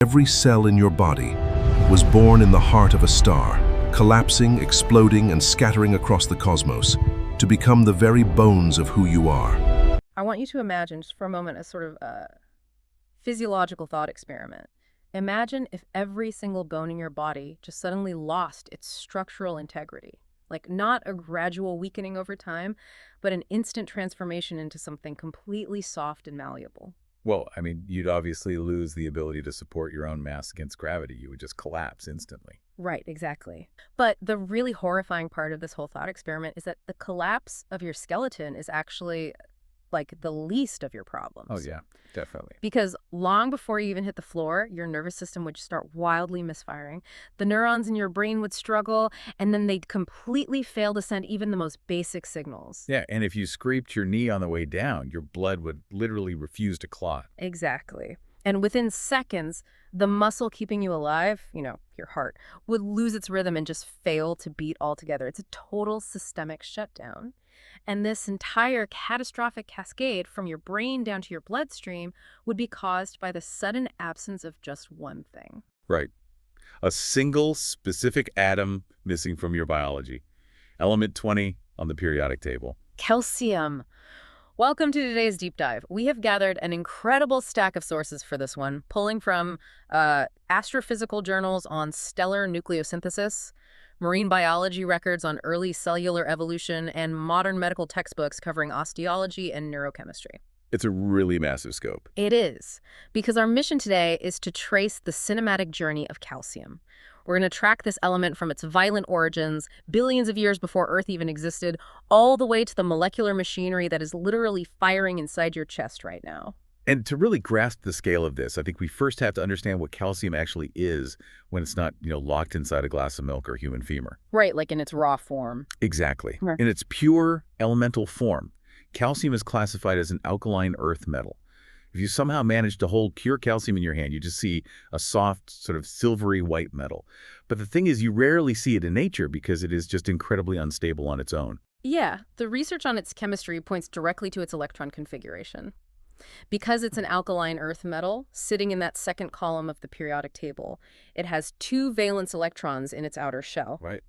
Every cell in your body was born in the heart of a star, collapsing, exploding, and scattering across the cosmos to become the very bones of who you are. I want you to imagine just for a moment a sort of physiological thought experiment. Imagine if every single bone in your body just suddenly lost its structural integrity. Like not a gradual weakening over time, but an instant transformation into something completely soft and malleable. Well, I mean, you'd obviously lose the ability to support your own mass against gravity. You would just collapse instantly. Right, exactly. But the really horrifying part of this whole thought experiment is that the collapse of your skeleton is actually like the least of your problems. Oh, yeah, definitely. Because long before you even hit the floor, your nervous system would start wildly misfiring. The neurons in your brain would struggle, and then they'd completely fail to send even the most basic signals. Yeah, and if you scraped your knee on the way down, your blood would literally refuse to clot. Exactly. And within seconds, the muscle keeping you alive, your heart, would lose its rhythm and just fail to beat altogether. It's a total systemic shutdown. And this entire catastrophic cascade from your brain down to your bloodstream would be caused by the sudden absence of just one thing. Right. A single specific atom missing from your biology. Element 20 on the periodic table. Calcium. Welcome to today's deep dive. We have gathered an incredible stack of sources for this one, pulling from astrophysical journals on stellar nucleosynthesis, marine biology records on early cellular evolution, and modern medical textbooks covering osteology and neurochemistry. It's a really massive scope. It is, because our mission today is to trace the cinematic journey of calcium. We're going to track this element from its violent origins, billions of years before Earth even existed, all the way to the molecular machinery that is literally firing inside your chest right now. And to really grasp the scale of this, I think we first have to understand what calcium actually is when it's not, locked inside a glass of milk or human femur. Right, like in its raw form. Exactly. Right. In its pure elemental form, calcium is classified as an alkaline earth metal. If you somehow manage to hold pure calcium in your hand, you just see a soft, sort of silvery white metal. But the thing is, you rarely see it in nature because it is just incredibly unstable on its own. Yeah, the research on its chemistry points directly to its electron configuration. Because it's an alkaline earth metal, sitting in that second column of the periodic table, it has 2 valence electrons in its outer shell. Right.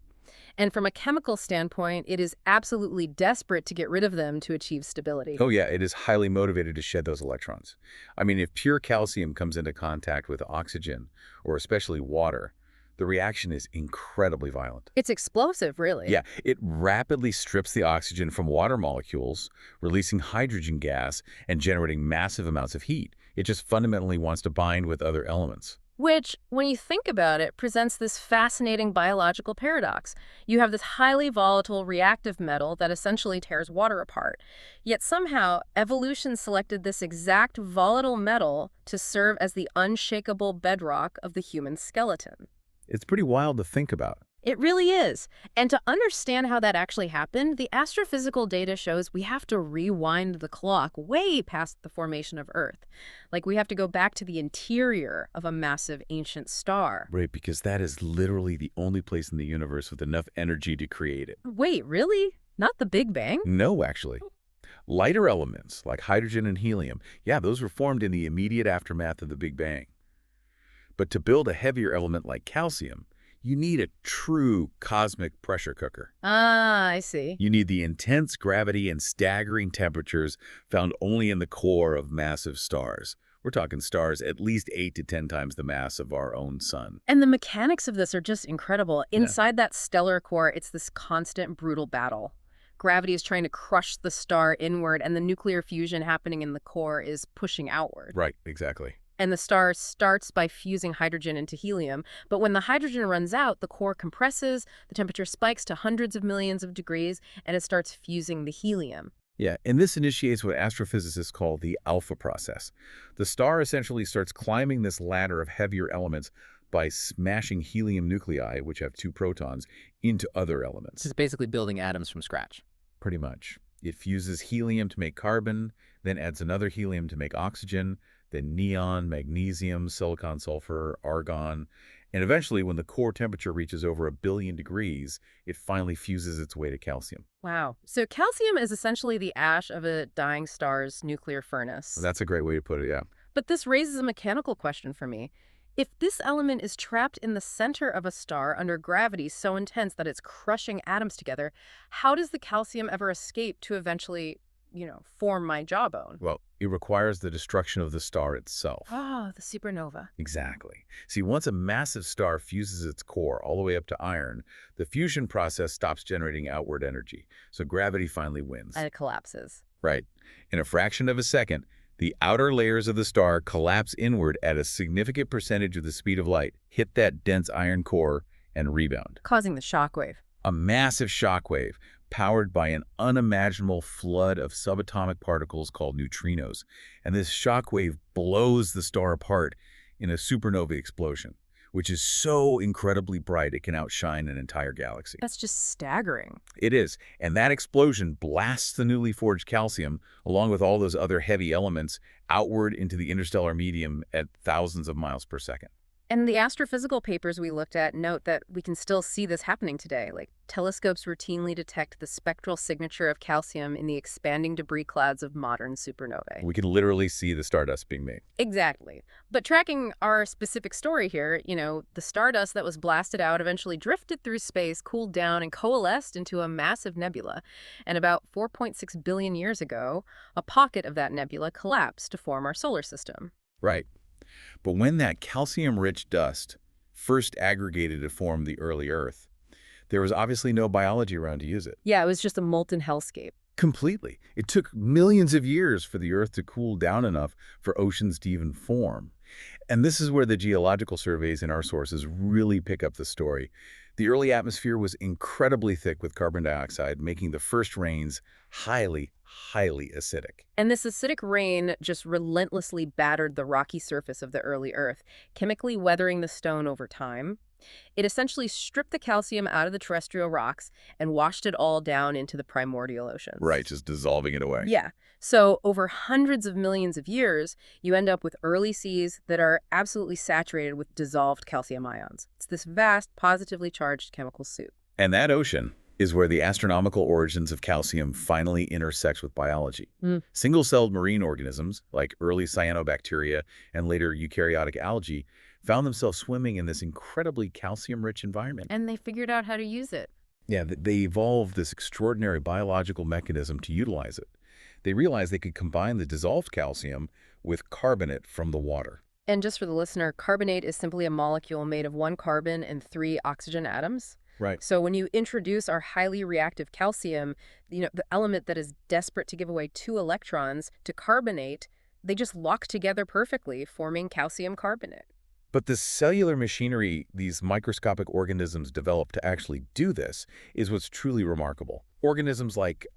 And from a chemical standpoint, it is absolutely desperate to get rid of them to achieve stability. Oh, yeah, it is highly motivated to shed those electrons. I mean, if pure calcium comes into contact with oxygen, or especially water, the reaction is incredibly violent. It's explosive, really. Yeah, it rapidly strips the oxygen from water molecules, releasing hydrogen gas and generating massive amounts of heat. It just fundamentally wants to bind with other elements. Which, when you think about it, presents this fascinating biological paradox. You have this highly volatile reactive metal that essentially tears water apart. Yet somehow, evolution selected this exact volatile metal to serve as the unshakable bedrock of the human skeleton. It's pretty wild to think about. It really is. And to understand how that actually happened, the astrophysical data shows we have to rewind the clock way past the formation of Earth. Like we have to go back to the interior of a massive ancient star. Right, because that is literally the only place in the universe with enough energy to create it. Wait, really? Not the Big Bang? No, actually. Lighter elements, like hydrogen and helium, yeah, those were formed in the immediate aftermath of the Big Bang. But to build a heavier element like calcium, you need a true cosmic pressure cooker. Ah, I see. You need the intense gravity and staggering temperatures found only in the core of massive stars. We're talking stars at least 8 to 10 times the mass of our own sun. And the mechanics of this are just incredible. Inside that stellar core, it's this constant, brutal battle. Gravity is trying to crush the star inward, and the nuclear fusion happening in the core is pushing outward. Right, exactly. And the star starts by fusing hydrogen into helium. But when the hydrogen runs out, the core compresses, the temperature spikes to hundreds of millions of degrees, and it starts fusing the helium. Yeah, and this initiates what astrophysicists call the alpha process. The star essentially starts climbing this ladder of heavier elements by smashing helium nuclei, which have 2 protons, into other elements. This is basically building atoms from scratch. Pretty much. It fuses helium to make carbon, then adds another helium to make oxygen, then neon, magnesium, silicon, sulfur, argon, and eventually when the core temperature reaches over 1 billion degrees, it finally fuses its way to calcium. Wow. So calcium is essentially the ash of a dying star's nuclear furnace. That's a great way to put it, yeah. But this raises a mechanical question for me. If this element is trapped in the center of a star under gravity so intense that it's crushing atoms together, how does the calcium ever escape to eventually, form my jawbone? Well, it requires the destruction of the star itself. Ah, the supernova. Exactly. See, once a massive star fuses its core all the way up to iron, the fusion process stops generating outward energy, so gravity finally wins. And it collapses. Right. In a fraction of a second, the outer layers of the star collapse inward at a significant percentage of the speed of light, hit that dense iron core, and rebound. Causing the shockwave. A massive shockwave powered by an unimaginable flood of subatomic particles called neutrinos. And this shockwave blows the star apart in a supernova explosion, which is so incredibly bright it can outshine an entire galaxy. That's just staggering. It is. And that explosion blasts the newly forged calcium, along with all those other heavy elements, outward into the interstellar medium at thousands of miles per second. And the astrophysical papers we looked at note that we can still see this happening today. Like, telescopes routinely detect the spectral signature of calcium in the expanding debris clouds of modern supernovae. We can literally see the stardust being made. Exactly. But tracking our specific story here, the stardust that was blasted out eventually drifted through space, cooled down, and coalesced into a massive nebula. And about 4.6 billion years ago, a pocket of that nebula collapsed to form our solar system. Right. But when that calcium-rich dust first aggregated to form the early Earth, there was obviously no biology around to use it. Yeah, it was just a molten hellscape. Completely. It took millions of years for the Earth to cool down enough for oceans to even form. And this is where the geological surveys in our sources really pick up the story. The early atmosphere was incredibly thick with carbon dioxide, making the first rains highly, highly acidic. And this acidic rain just relentlessly battered the rocky surface of the early Earth, chemically weathering the stone over time. It essentially stripped the calcium out of the terrestrial rocks and washed it all down into the primordial oceans. Right, just dissolving it away. Yeah. So over hundreds of millions of years, you end up with early seas that are absolutely saturated with dissolved calcium ions. It's this vast, positively charged chemical soup. And that ocean is where the astronomical origins of calcium finally intersects with biology. Single-celled marine organisms, like early cyanobacteria and later eukaryotic algae, found themselves swimming in this incredibly calcium-rich environment. And they figured out how to use it. Yeah, they evolved this extraordinary biological mechanism to utilize it. They realized they could combine the dissolved calcium with carbonate from the water. And just for the listener, carbonate is simply a molecule made of 1 carbon and 3 oxygen atoms. Right. So when you introduce our highly reactive calcium, the element that is desperate to give away 2 electrons to carbonate, they just lock together perfectly, forming calcium carbonate. But the cellular machinery these microscopic organisms developed to actually do this is what's truly remarkable. Organisms like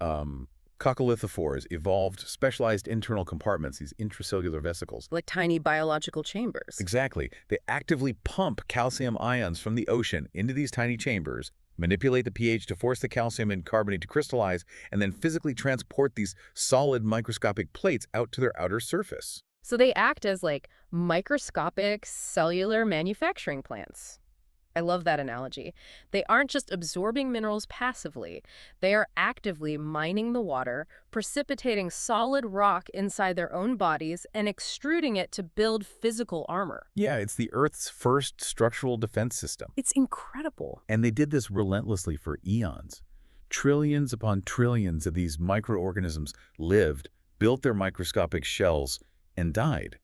coccolithophores evolved specialized internal compartments, these intracellular vesicles. Like tiny biological chambers. Exactly. They actively pump calcium ions from the ocean into these tiny chambers, manipulate the pH to force the calcium and carbonate to crystallize, and then physically transport these solid microscopic plates out to their outer surface. So they act as like microscopic cellular manufacturing plants. I love that analogy. They aren't just absorbing minerals passively. They are actively mining the water, precipitating solid rock inside their own bodies, and extruding it to build physical armor. Yeah, it's the Earth's first structural defense system. It's incredible. And they did this relentlessly for eons. Trillions upon trillions of these microorganisms lived, built their microscopic shells, and died.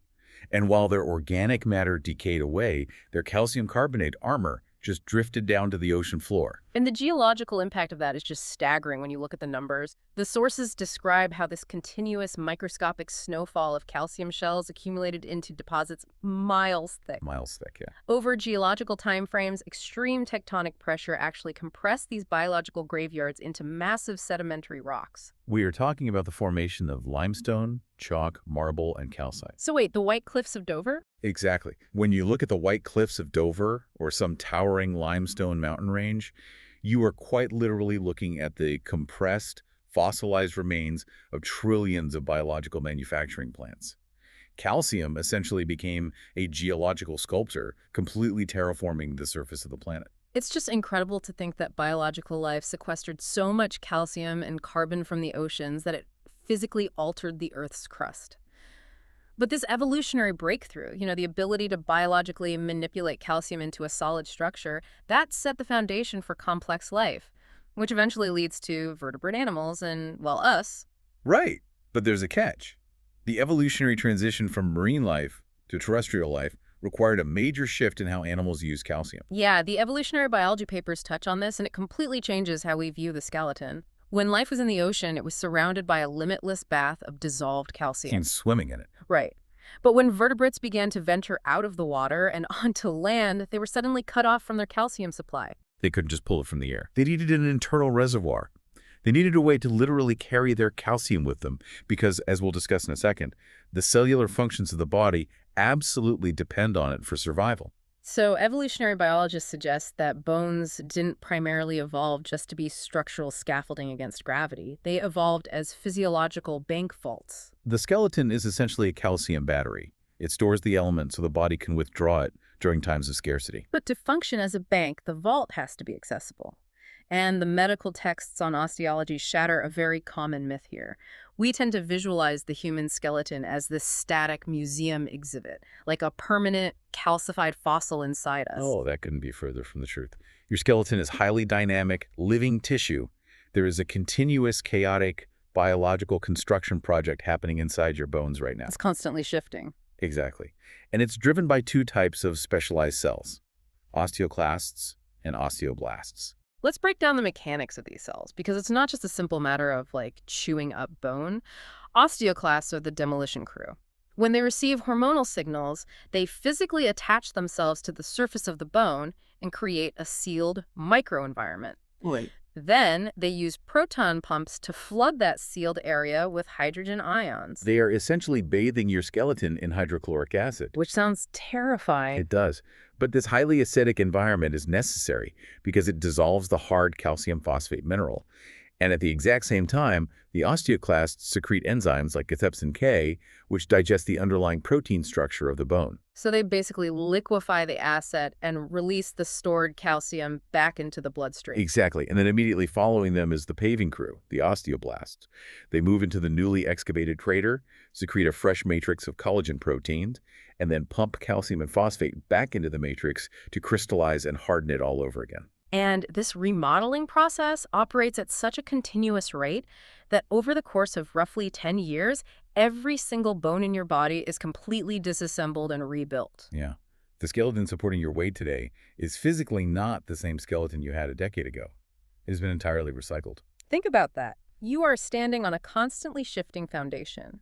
And while their organic matter decayed away, their calcium carbonate armor just drifted down to the ocean floor. And the geological impact of that is just staggering when you look at the numbers. The sources describe how this continuous microscopic snowfall of calcium shells accumulated into deposits miles thick. Miles thick, yeah. Over geological timeframes, extreme tectonic pressure actually compressed these biological graveyards into massive sedimentary rocks. We are talking about the formation of limestone, chalk, marble, and calcite. So wait, the White Cliffs of Dover? Exactly. When you look at the White Cliffs of Dover or some towering limestone mountain range, you are quite literally looking at the compressed, fossilized remains of trillions of biological manufacturing plants. Calcium essentially became a geological sculpture, completely terraforming the surface of the planet. It's just incredible to think that biological life sequestered so much calcium and carbon from the oceans that it physically altered the Earth's crust. But this evolutionary breakthrough, the ability to biologically manipulate calcium into a solid structure, that set the foundation for complex life, which eventually leads to vertebrate animals and, well, us. Right, but there's a catch. The evolutionary transition from marine life to terrestrial life required a major shift in how animals use calcium. Yeah, the evolutionary biology papers touch on this, and it completely changes how we view the skeleton. When life was in the ocean, it was surrounded by a limitless bath of dissolved calcium. Seems swimming in it. Right. But when vertebrates began to venture out of the water and onto land, they were suddenly cut off from their calcium supply. They couldn't just pull it from the air. They needed an internal reservoir. They needed a way to literally carry their calcium with them because, as we'll discuss in a second, the cellular functions of the body absolutely depend on it for survival. So evolutionary biologists suggest that bones didn't primarily evolve just to be structural scaffolding against gravity. They evolved as physiological bank vaults. The skeleton is essentially a calcium battery. It stores the element so the body can withdraw it during times of scarcity. But to function as a bank, the vault has to be accessible. And the medical texts on osteology shatter a very common myth here. We tend to visualize the human skeleton as this static museum exhibit, like a permanent calcified fossil inside us. Oh, that couldn't be further from the truth. Your skeleton is highly dynamic, living tissue. There is a continuous, chaotic, biological construction project happening inside your bones right now. It's constantly shifting. Exactly. And it's driven by two types of specialized cells, osteoclasts and osteoblasts. Let's break down the mechanics of these cells, because it's not just a simple matter of, chewing up bone. Osteoclasts are the demolition crew. When they receive hormonal signals, they physically attach themselves to the surface of the bone and create a sealed microenvironment. Wait. Then they use proton pumps to flood that sealed area with hydrogen ions. They are essentially bathing your skeleton in hydrochloric acid. Which sounds terrifying. It does. But this highly acidic environment is necessary because it dissolves the hard calcium phosphate mineral. And at the exact same time, the osteoclasts secrete enzymes like cathepsin K, which digest the underlying protein structure of the bone. So they basically liquefy the asset and release the stored calcium back into the bloodstream. Exactly. And then immediately following them is the paving crew, the osteoblasts. They move into the newly excavated crater, secrete a fresh matrix of collagen proteins, and then pump calcium and phosphate back into the matrix to crystallize and harden it all over again. And this remodeling process operates at such a continuous rate that over the course of roughly 10 years, every single bone in your body is completely disassembled and rebuilt. Yeah. The skeleton supporting your weight today is physically not the same skeleton you had a decade ago. It has been entirely recycled. Think about that. You are standing on a constantly shifting foundation.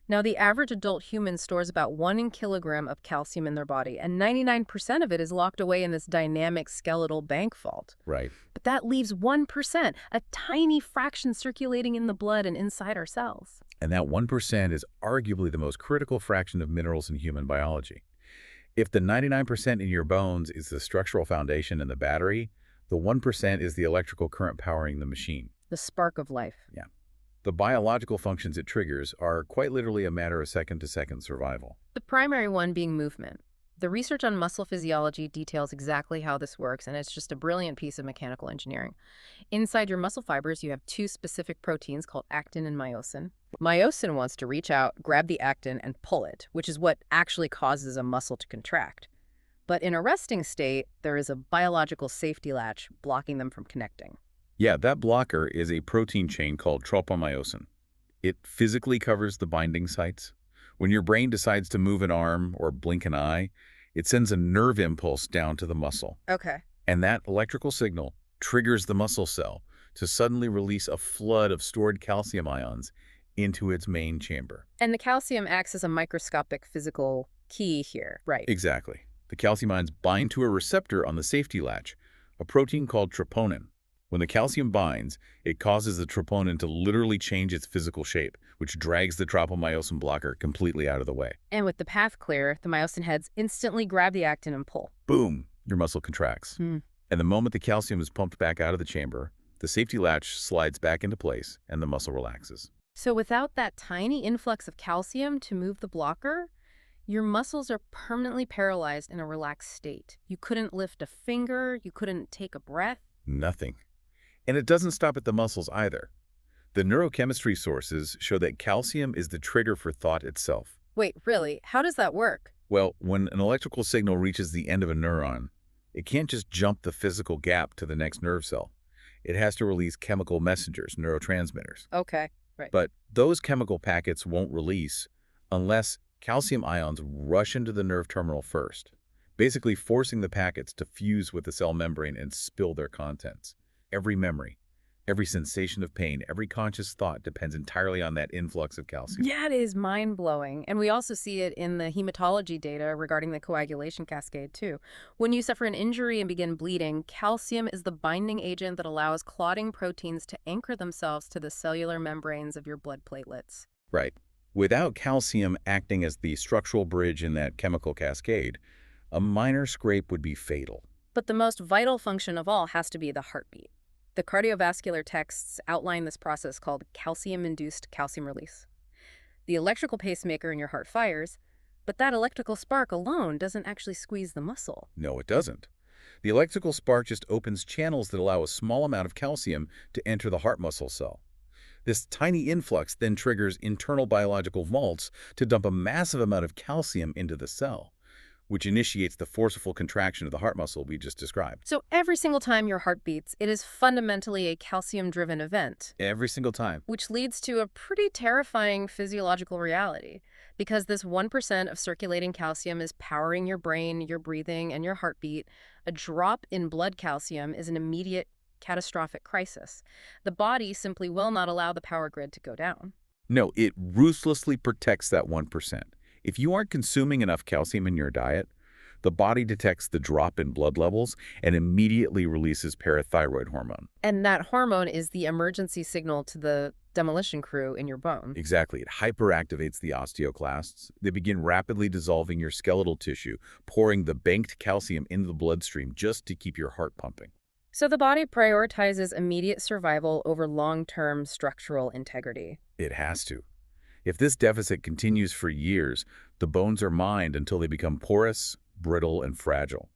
Now, the average adult human stores about 1 kilogram of calcium in their body, and 99% of it is locked away in this dynamic skeletal bank vault. Right. But that leaves 1%, a tiny fraction circulating in the blood and inside our cells. And that 1% is arguably the most critical fraction of minerals in human biology. If the 99% in your bones is the structural foundation and the battery, the 1% is the electrical current powering the machine. The spark of life. Yeah. The biological functions it triggers are quite literally a matter of second-to-second survival. The primary one being movement. The research on muscle physiology details exactly how this works, and it's just a brilliant piece of mechanical engineering. Inside your muscle fibers, you have two specific proteins called actin and myosin. Myosin wants to reach out, grab the actin, and pull it, which is what actually causes a muscle to contract. But in a resting state, there is a biological safety latch blocking them from connecting. Yeah, that blocker is a protein chain called tropomyosin. It physically covers the binding sites. When your brain decides to move an arm or blink an eye, it sends a nerve impulse down to the muscle. Okay. And that electrical signal triggers the muscle cell to suddenly release a flood of stored calcium ions into its main chamber. And the calcium acts as a microscopic physical key here, right? Exactly. The calcium ions bind to a receptor on the safety latch, a protein called troponin. When the calcium binds, it causes the troponin to literally change its physical shape, which drags the tropomyosin blocker completely out of the way. And with the path clear, the myosin heads instantly grab the actin and pull. Boom! Your muscle contracts. And the moment the calcium is pumped back out of the chamber, the safety latch slides back into place and the muscle relaxes. So without that tiny influx of calcium to move the blocker, your muscles are permanently paralyzed in a relaxed state. You couldn't lift a finger, you couldn't take a breath. Nothing. And it doesn't stop at the muscles either. The neurochemistry sources show that calcium is the trigger for thought itself. Wait, really? How does that work? Well, when an electrical signal reaches the end of a neuron, it can't just jump the physical gap to the next nerve cell. It has to release chemical messengers, neurotransmitters. Okay, right. But those chemical packets won't release unless calcium ions rush into the nerve terminal first, basically forcing the packets to fuse with the cell membrane and spill their contents. Every memory, every sensation of pain, every conscious thought depends entirely on that influx of calcium. Yeah, it is mind-blowing. And we also see it in the hematology data regarding the coagulation cascade, too. When you suffer an injury and begin bleeding, calcium is the binding agent that allows clotting proteins to anchor themselves to the cellular membranes of your blood platelets. Right. Without calcium acting as the structural bridge in that chemical cascade, a minor scrape would be fatal. But the most vital function of all has to be the heartbeat. The cardiovascular texts outline this process called calcium-induced calcium release. The electrical pacemaker in your heart fires, but that electrical spark alone doesn't actually squeeze the muscle. No, it doesn't. The electrical spark just opens channels that allow a small amount of calcium to enter the heart muscle cell. This tiny influx then triggers internal biological vaults to dump a massive amount of calcium into the cell, which initiates the forceful contraction of the heart muscle we just described. So every single time your heart beats, it is fundamentally a calcium-driven event. Every single time. Which leads to a pretty terrifying physiological reality, because this 1% of circulating calcium is powering your brain, your breathing, and your heartbeat. A drop in blood calcium is an immediate catastrophic crisis. The body simply will not allow the power grid to go down. No, it ruthlessly protects that 1%. If you aren't consuming enough calcium in your diet, the body detects the drop in blood levels and immediately releases parathyroid hormone. And that hormone is the emergency signal to the demolition crew in your bone. Exactly. It hyperactivates the osteoclasts. They begin rapidly dissolving your skeletal tissue, pouring the banked calcium into the bloodstream just to keep your heart pumping. So the body prioritizes immediate survival over long-term structural integrity. It has to. If this deficit continues for years, the bones are mined until they become porous, brittle, and fragile.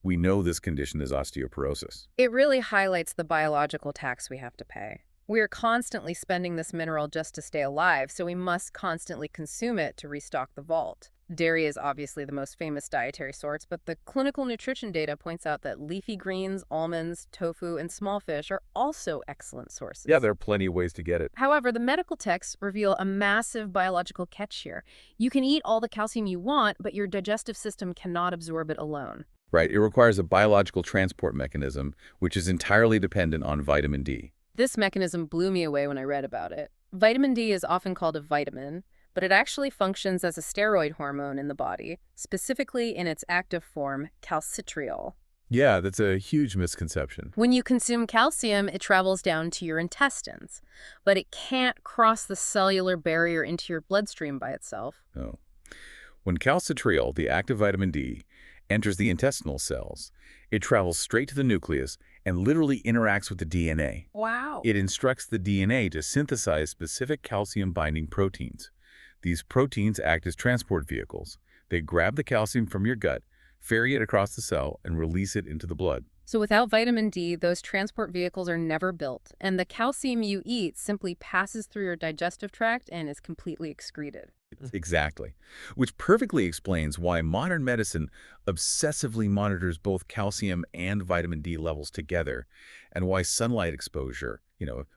We know this condition is osteoporosis. It really highlights the biological tax we have to pay. We are constantly spending this mineral just to stay alive, so we must constantly consume it to restock the vault. Dairy is obviously the most famous dietary source, but the clinical nutrition data points out that leafy greens, almonds, tofu, and small fish are also excellent sources. Yeah, there are plenty of ways to get it. However, the medical texts reveal a massive biological catch here. You can eat all the calcium you want, but your digestive system cannot absorb it alone. Right, it requires a biological transport mechanism, which is entirely dependent on vitamin D. This mechanism blew me away when I read about it. Vitamin D is often called a vitamin, but it actually functions as a steroid hormone in the body, specifically in its active form, calcitriol. Yeah, that's a huge misconception. When you consume calcium, it travels down to your intestines, but it can't cross the cellular barrier into your bloodstream by itself. No. When calcitriol, the active vitamin D, enters the intestinal cells, it travels straight to the nucleus and literally interacts with the DNA. Wow. It instructs the DNA to synthesize specific calcium-binding proteins. These proteins act as transport vehicles. They grab the calcium from your gut, ferry it across the cell, and release it into the blood. So without vitamin D, those transport vehicles are never built, and the calcium you eat simply passes through your digestive tract and is completely excreted. Exactly. Which perfectly explains why modern medicine obsessively monitors both calcium and vitamin D levels together, and why sunlight exposure,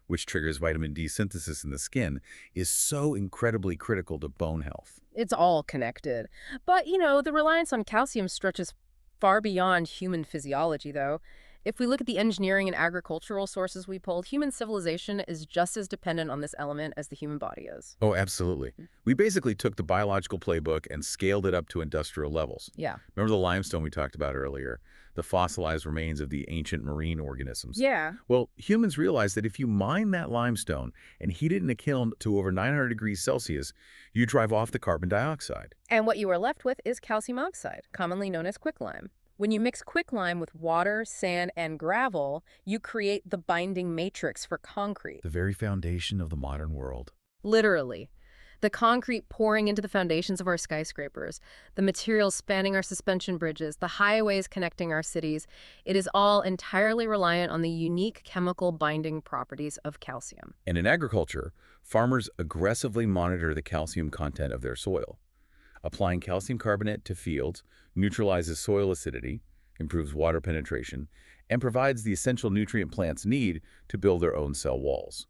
which triggers vitamin D synthesis in the skin, is so incredibly critical to bone health. It's all connected. But, the reliance on calcium stretches far beyond human physiology, though. If we look at the engineering and agricultural sources we pulled, human civilization is just as dependent on this element as the human body is. Oh, absolutely. We basically took the biological playbook and scaled it up to industrial levels. Yeah. Remember the limestone we talked about earlier? The fossilized remains of the ancient marine organisms. Yeah. Well, humans realized that if you mine that limestone and heat it in a kiln to over 900 degrees Celsius, you drive off the carbon dioxide. And what you are left with is calcium oxide, commonly known as quicklime. When you mix quicklime with water, sand, and gravel, you create the binding matrix for concrete. The very foundation of the modern world. Literally. The concrete pouring into the foundations of our skyscrapers, the materials spanning our suspension bridges, the highways connecting our cities, it is all entirely reliant on the unique chemical binding properties of calcium. And in agriculture, farmers aggressively monitor the calcium content of their soil. Applying calcium carbonate to fields neutralizes soil acidity, improves water penetration, and provides the essential nutrient plants need to build their own cell walls.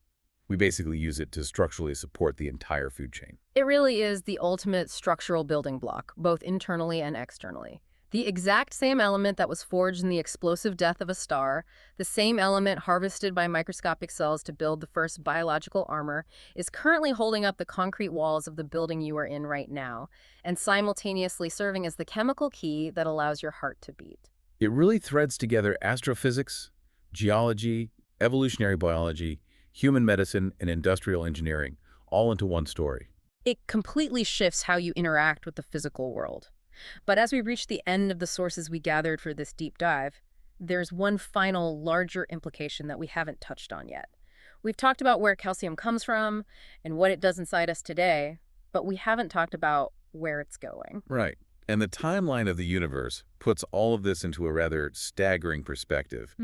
We basically use it to structurally support the entire food chain. It really is the ultimate structural building block, both internally and externally. The exact same element that was forged in the explosive death of a star, the same element harvested by microscopic cells to build the first biological armor, is currently holding up the concrete walls of the building you are in right now, and simultaneously serving as the chemical key that allows your heart to beat. It really threads together astrophysics, geology, evolutionary biology, human medicine, and industrial engineering, all into one story. It completely shifts how you interact with the physical world. But as we reach the end of the sources we gathered for this deep dive, there's one final, larger implication that we haven't touched on yet. We've talked about where calcium comes from and what it does inside us today, but we haven't talked about where it's going. Right. And the timeline of the universe puts all of this into a rather staggering perspective.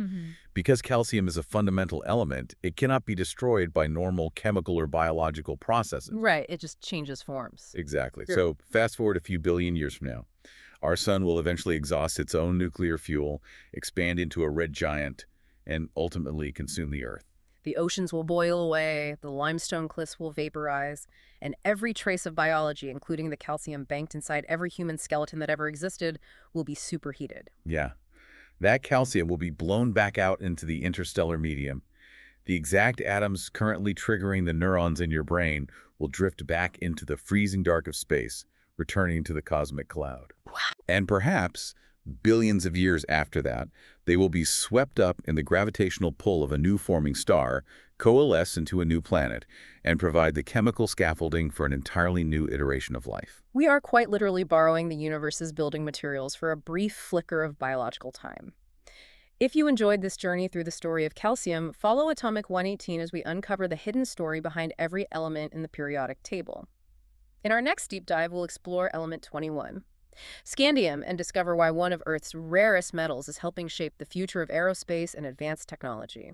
Because calcium is a fundamental element, it cannot be destroyed by normal chemical or biological processes. Right, it just changes forms. Exactly. Sure. So fast forward a few billion years from now. Our sun will eventually exhaust its own nuclear fuel, expand into a red giant, and ultimately consume the Earth. The oceans will boil away, the limestone cliffs will vaporize, and every trace of biology, including the calcium banked inside every human skeleton that ever existed, will be superheated. Yeah. That calcium will be blown back out into the interstellar medium. The exact atoms currently triggering the neurons in your brain will drift back into the freezing dark of space, returning to the cosmic cloud. Wow. And perhaps, billions of years after that, they will be swept up in the gravitational pull of a new forming star, coalesce into a new planet, and provide the chemical scaffolding for an entirely new iteration of life. We are quite literally borrowing the universe's building materials for a brief flicker of biological time. If you enjoyed this journey through the story of calcium, follow Atomic 118 as we uncover the hidden story behind every element in the periodic table. In our next deep dive, we'll explore element 21. Scandium, and discover why one of Earth's rarest metals is helping shape the future of aerospace and advanced technology.